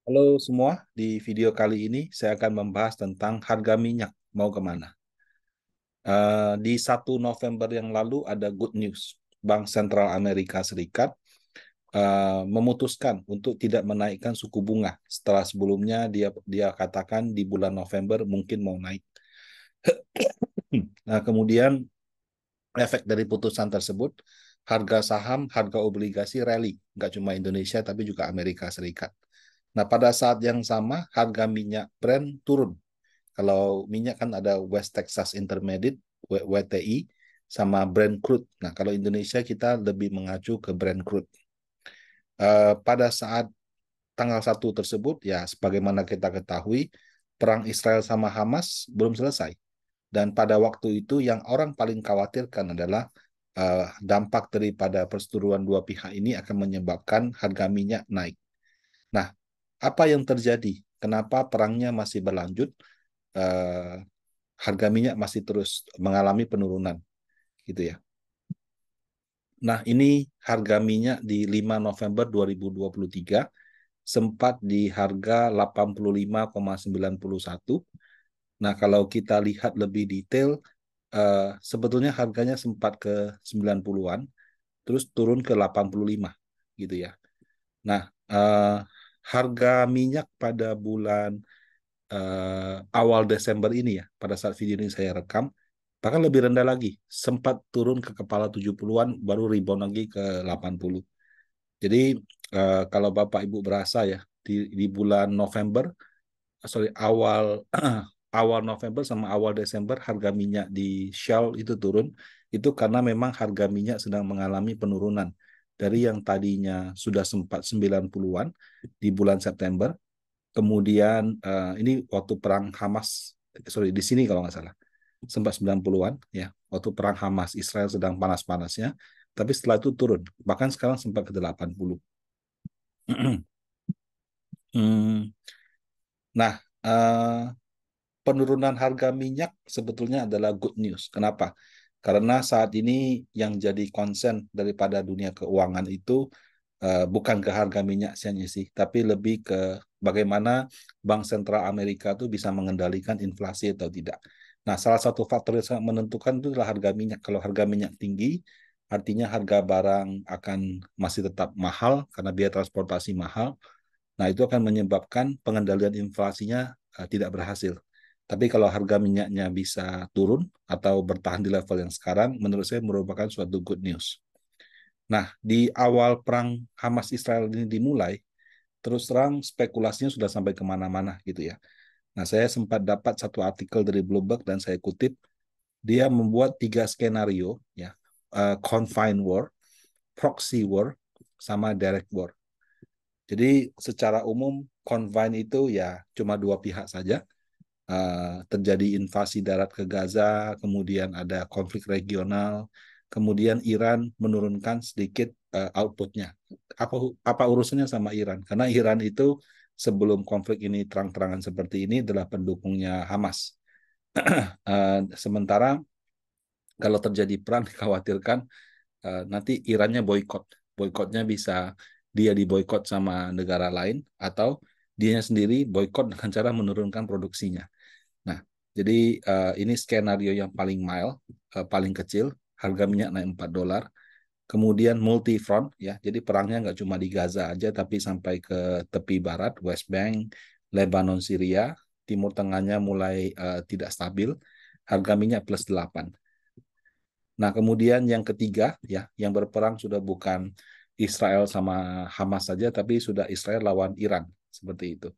Halo semua, di video kali ini saya akan membahas tentang harga minyak mau kemana. Di 1 November yang lalu ada good news. Bank Sentral Amerika Serikat memutuskan untuk tidak menaikkan suku bunga setelah sebelumnya dia katakan di bulan November mungkin mau naik. Nah, kemudian efek dari putusan tersebut, harga saham, harga obligasi rally, nggak cuma Indonesia tapi juga Amerika Serikat. Nah, pada saat yang sama, harga minyak Brent turun. Kalau minyak kan ada West Texas Intermediate, WTI, sama Brent Crude. Nah, kalau Indonesia kita lebih mengacu ke Brent Crude. Pada saat tanggal 1 tersebut, ya sebagaimana kita ketahui, perang Israel sama Hamas belum selesai. Dan pada waktu itu yang orang paling khawatirkan adalah dampak daripada perseteruan dua pihak ini akan menyebabkan harga minyak naik. Nah, apa yang terjadi? Kenapa perangnya masih berlanjut? Eh, Harga minyak masih terus mengalami penurunan, gitu ya. Nah, ini harga minyak di 5 November 2023 sempat di harga 85,91. Nah, kalau kita lihat lebih detail, sebetulnya harganya sempat ke 90-an, terus turun ke 85, gitu ya. Nah, harga minyak pada bulan awal Desember ini ya, pada saat video ini saya rekam, bahkan lebih rendah lagi, sempat turun ke kepala 70-an, baru rebound lagi ke 80. Jadi kalau Bapak Ibu berasa ya, di bulan November, sorry, awal awal November sama awal Desember harga minyak di Shell itu turun, itu karena memang harga minyak sedang mengalami penurunan dari yang tadinya sudah sempat 90-an di bulan September. Kemudian ini waktu perang Hamas, sorry di sini kalau nggak salah, sempat 90-an ya, waktu perang Hamas Israel sedang panas-panasnya, tapi setelah itu turun, bahkan sekarang sempat ke 80. Hmm, Nah, penurunan harga minyak sebetulnya adalah good news. Kenapa? Karena saat ini yang jadi concern daripada dunia keuangan itu bukan ke harga minyak saja sih, tapi lebih ke bagaimana Bank Sentral Amerika itu bisa mengendalikan inflasi atau tidak. Nah, salah satu faktor yang sangat menentukan itu adalah harga minyak. Kalau harga minyak tinggi, artinya harga barang akan masih tetap mahal karena biaya transportasi mahal. Nah, itu akan menyebabkan pengendalian inflasinya tidak berhasil. Tapi kalau harga minyaknya bisa turun atau bertahan di level yang sekarang, menurut saya merupakan suatu good news. Nah, di awal perang Hamas Israel ini dimulai, terus terang spekulasinya sudah sampai kemana-mana gitu ya. Nah, saya sempat dapat satu artikel dari Bloomberg dan saya kutip, dia membuat 3 skenario, ya, confined war, proxy war, sama direct war. Jadi secara umum confined itu ya cuma dua pihak saja. Terjadi invasi darat ke Gaza, kemudian ada konflik regional, kemudian Iran menurunkan sedikit outputnya. Apa urusannya sama Iran? Karena Iran itu sebelum konflik ini terang-terangan seperti ini adalah pendukungnya Hamas. Sementara kalau terjadi perang dikhawatirkan nanti Irannya boykot. Boykotnya bisa dia diboykot sama negara lain atau dia sendiri boykot dengan cara menurunkan produksinya. Nah, jadi ini skenario yang paling mild, paling kecil, harga minyak naik $4. Kemudian multi front ya, jadi perangnya nggak cuma di Gaza aja, tapi sampai ke tepi barat, West Bank, Lebanon, Syria, Timur Tengahnya mulai tidak stabil, harga minyak plus 8. Nah, kemudian yang ketiga ya, yang berperang sudah bukan Israel sama Hamas saja, tapi sudah Israel lawan Iran, seperti itu.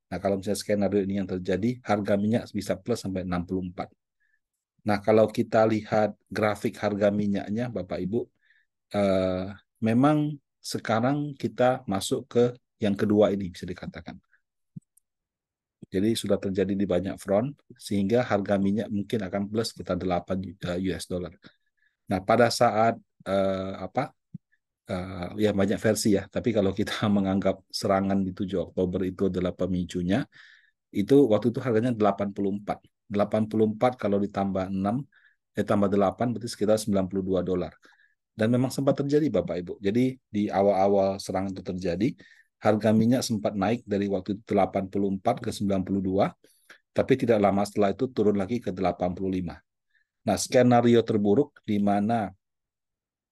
Nah, kalau misalnya skenario ini yang terjadi, harga minyak bisa plus sampai 64. Nah, kalau kita lihat grafik harga minyaknya, Bapak Ibu, eh, memang sekarang kita masuk ke yang kedua ini, bisa dikatakan. Jadi sudah terjadi di banyak front, sehingga harga minyak mungkin akan plus sekitar 8 US dollar. Nah, pada saat apa ya banyak versi ya, tapi kalau kita menganggap serangan di 7 Oktober itu adalah pemicunya, itu waktu itu harganya 84. 84 kalau ditambah 6, tambah 8 berarti sekitar $92. Dan memang sempat terjadi Bapak Ibu. Jadi di awal-awal serangan itu terjadi, Harga minyak sempat naik dari waktu itu 84 ke 92, tapi tidak lama setelah itu turun lagi ke 85. Nah, skenario terburuk di mana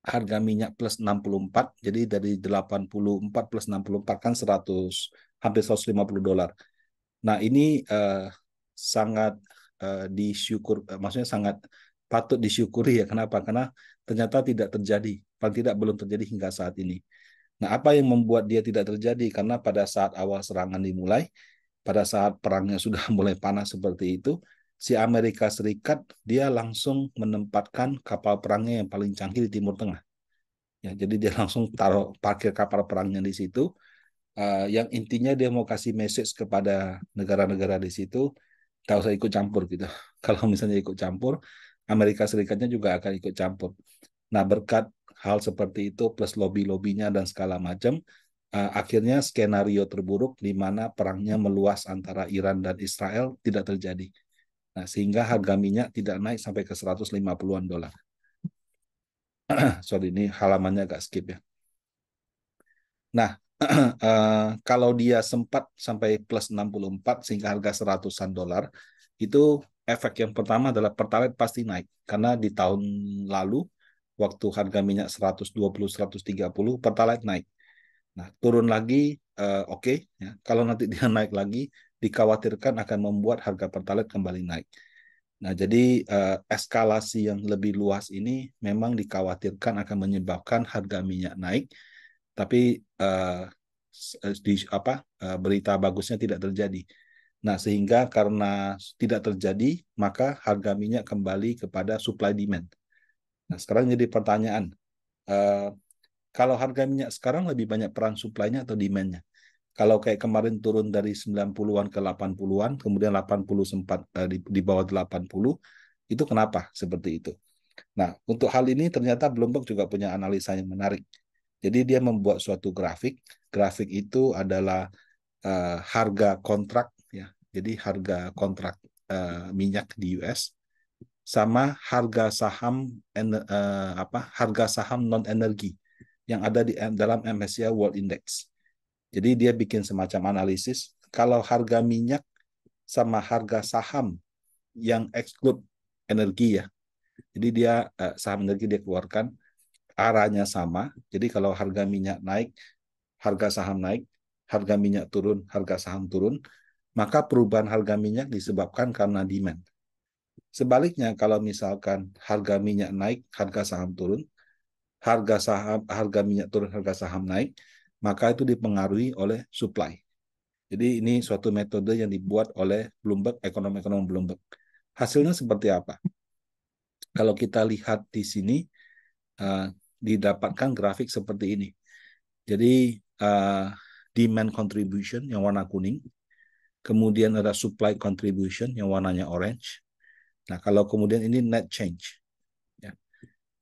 harga minyak plus 64, jadi dari 84 plus 64 kan 100, hampir $150. Nah, ini sangat maksudnya sangat patut disyukuri ya. Kenapa? Karena ternyata tidak terjadi, paling tidak belum terjadi hingga saat ini. Nah, apa yang membuat dia tidak terjadi? Karena pada saat awal serangan dimulai, pada saat perangnya sudah mulai panas seperti itu, si Amerika Serikat dia langsung menempatkan kapal perangnya yang paling canggih di Timur Tengah. Ya, jadi dia langsung taruh parkir kapal perangnya di situ. Yang intinya dia mau kasih message kepada negara-negara di situ, tak usah ikut campur gitu. Kalau misalnya ikut campur, Amerika Serikatnya juga akan ikut campur. Nah, berkat hal seperti itu plus lobby-lobbynya dan segala macam, akhirnya skenario terburuk di mana perangnya meluas antara Iran dan Israel tidak terjadi. Nah, sehingga harga minyak tidak naik sampai ke 150-an dolar. Sorry, ini halamannya agak skip ya. Nah, kalau dia sempat sampai plus 64 sehingga harga seratusan dolar, itu efek yang pertama adalah Pertalite pasti naik. Karena di tahun lalu, waktu harga minyak 120, 130, Pertalite naik. Nah, turun lagi, oke. Ya. Kalau nanti dia naik lagi, dikhawatirkan akan membuat harga Pertalite kembali naik. Nah, jadi eskalasi yang lebih luas ini memang dikhawatirkan akan menyebabkan harga minyak naik, tapi berita bagusnya tidak terjadi. Nah, sehingga karena tidak terjadi, maka harga minyak kembali kepada supply demand. Nah, sekarang jadi pertanyaan, eh, kalau harga minyak sekarang lebih banyak peran supply-nya atau demand-nya? Kalau kayak kemarin turun dari 90-an ke 80-an, kemudian 80 sempat di bawah 80, itu kenapa seperti itu? Nah, untuk hal ini ternyata Bloomberg juga punya analisa yang menarik. Jadi dia membuat suatu grafik. Grafik itu adalah harga kontrak ya. Jadi harga kontrak minyak di US sama harga saham harga saham non energi yang ada di dalam MSCI World Index. Jadi dia bikin semacam analisis kalau harga minyak sama harga saham yang exclude energi ya. Jadi dia saham energi dia keluarkan arahnya sama. Jadi kalau harga minyak naik, harga saham naik, harga minyak turun, harga saham turun, maka perubahan harga minyak disebabkan karena demand. Sebaliknya kalau misalkan harga minyak naik, harga saham turun, harga minyak turun, harga saham naik, maka itu dipengaruhi oleh supply. Jadi ini suatu metode yang dibuat oleh Bloomberg, ekonom-ekonom Bloomberg. Hasilnya seperti apa? Kalau kita lihat di sini, didapatkan grafik seperti ini. Jadi demand contribution yang warna kuning, kemudian ada supply contribution yang warnanya orange. Nah, kalau kemudian ini net change. Ya.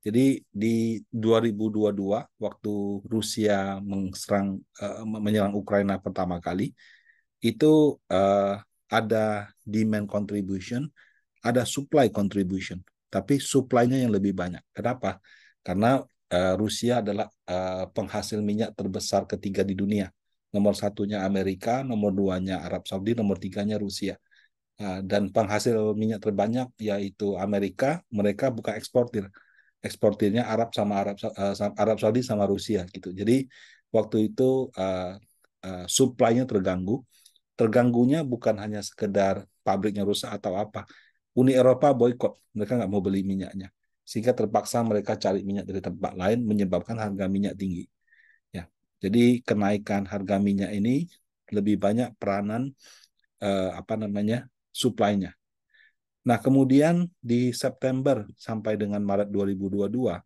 Jadi di 2022 waktu Rusia menyerang Ukraina pertama kali, itu ada demand contribution, ada supply contribution, tapi supply-nya yang lebih banyak. Kenapa? Karena Rusia adalah penghasil minyak terbesar ketiga di dunia. Nomor satunya Amerika, nomor duanya Arab Saudi, nomor tiganya Rusia. Dan penghasil minyak terbanyak yaitu Amerika, mereka bukan eksportir. Eksportirnya Arab Saudi sama Rusia gitu. Jadi waktu itu supply-nya terganggu. Terganggunya bukan hanya sekedar pabriknya rusak atau apa. Uni Eropa boykot, mereka nggak mau beli minyaknya. Sehingga terpaksa mereka cari minyak dari tempat lain, menyebabkan harga minyak tinggi. Ya, jadi kenaikan harga minyak ini lebih banyak peranan supply-nya. Nah, kemudian di September sampai dengan Maret 2022,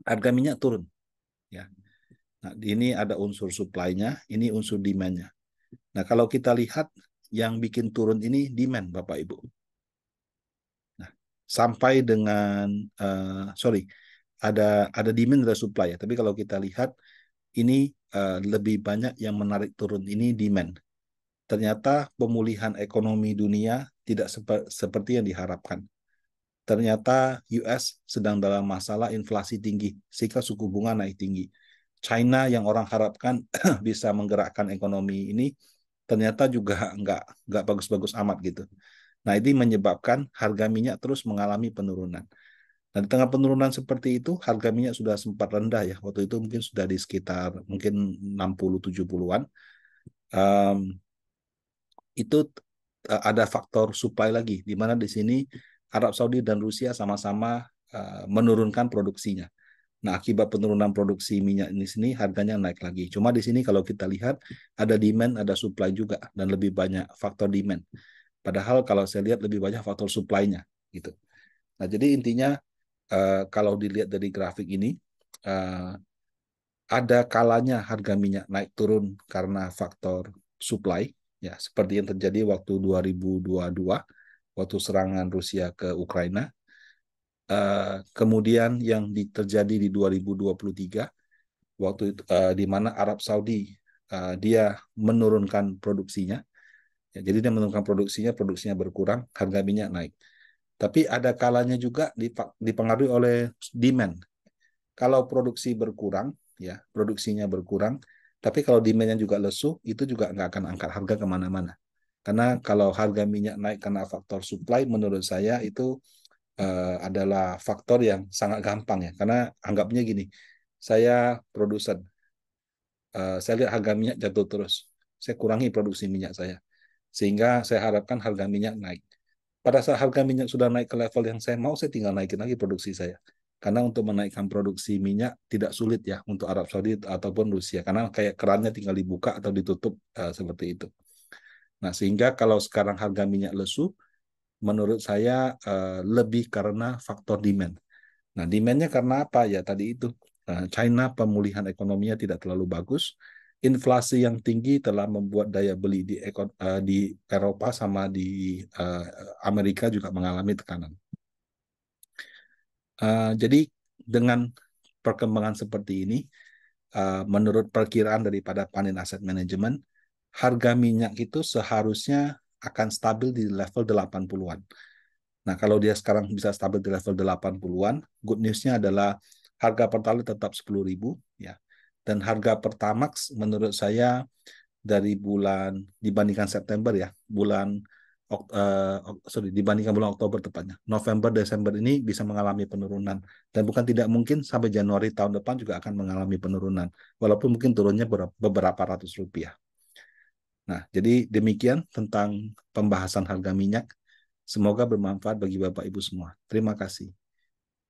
harga minyak turun. Ya. Nah, ini ada unsur supply-nya, ini unsur demand-nya. Nah, kalau kita lihat yang bikin turun ini demand, Bapak Ibu. Nah, sampai dengan ada demand ada supply ya. Tapi kalau kita lihat ini lebih banyak yang menarik turun ini demand. Ternyata pemulihan ekonomi dunia tidak seperti yang diharapkan. Ternyata US sedang dalam masalah inflasi tinggi, sehingga suku bunga naik tinggi. China yang orang harapkan bisa menggerakkan ekonomi ini ternyata juga nggak bagus-bagus amat gitu. Nah, ini menyebabkan harga minyak terus mengalami penurunan. Nah, di tengah penurunan seperti itu, harga minyak sudah sempat rendah ya. Waktu itu mungkin sudah di sekitar mungkin 60-70-an. Um, itu ada faktor supply lagi, di mana di sini Arab Saudi dan Rusia sama-sama menurunkan produksinya. Nah, akibat penurunan produksi minyak di sini harganya naik lagi. Cuma di sini kalau kita lihat ada demand, ada supply juga dan lebih banyak faktor demand. Padahal kalau saya lihat lebih banyak faktor supply-nya gitu. Nah, jadi intinya kalau dilihat dari grafik ini uh, ada kalanya harga minyak naik turun karena faktor supply ya seperti yang terjadi waktu 2022 waktu serangan Rusia ke Ukraina. Kemudian yang terjadi di 2023 waktu itu di mana Arab Saudi dia menurunkan produksinya. Ya, jadi dia menurunkan produksinya berkurang, harga minyak naik. Tapi ada kalanya juga dipengaruhi oleh demand. Kalau produksi berkurang, ya produksinya berkurang, tapi kalau demandnya juga lesu, itu juga nggak akan angkat harga kemana-mana. Karena kalau harga minyak naik karena faktor supply, menurut saya itu adalah faktor yang sangat gampang ya. Karena anggapnya gini, saya produsen, saya lihat harga minyak jatuh terus, saya kurangi produksi minyak saya, sehingga saya harapkan harga minyak naik. Pada saat harga minyak sudah naik ke level yang saya mau, saya tinggal naikin lagi produksi saya. Karena untuk menaikkan produksi minyak tidak sulit ya untuk Arab Saudi ataupun Rusia. Karena kayak kerannya tinggal dibuka atau ditutup seperti itu. Nah, sehingga kalau sekarang harga minyak lesu, menurut saya lebih karena faktor demand. Nah, demandnya karena apa? Ya tadi itu, China pemulihan ekonominya tidak terlalu bagus. Inflasi yang tinggi telah membuat daya beli di Eropa sama di Amerika juga mengalami tekanan. Jadi dengan perkembangan seperti ini, menurut perkiraan daripada Panin Asset Management, harga minyak itu seharusnya akan stabil di level 80-an. Nah, kalau dia sekarang bisa stabil di level 80-an, good news-nya adalah harga Pertalite tetap 10.000 ya. Dan harga Pertamax menurut saya dari bulan dibandingkan September ya, dibandingkan bulan Oktober tepatnya. November, Desember ini bisa mengalami penurunan dan bukan tidak mungkin sampai Januari tahun depan juga akan mengalami penurunan. Walaupun mungkin turunnya beberapa ratus rupiah. Nah, jadi demikian tentang pembahasan harga minyak. Semoga bermanfaat bagi Bapak Ibu semua. Terima kasih.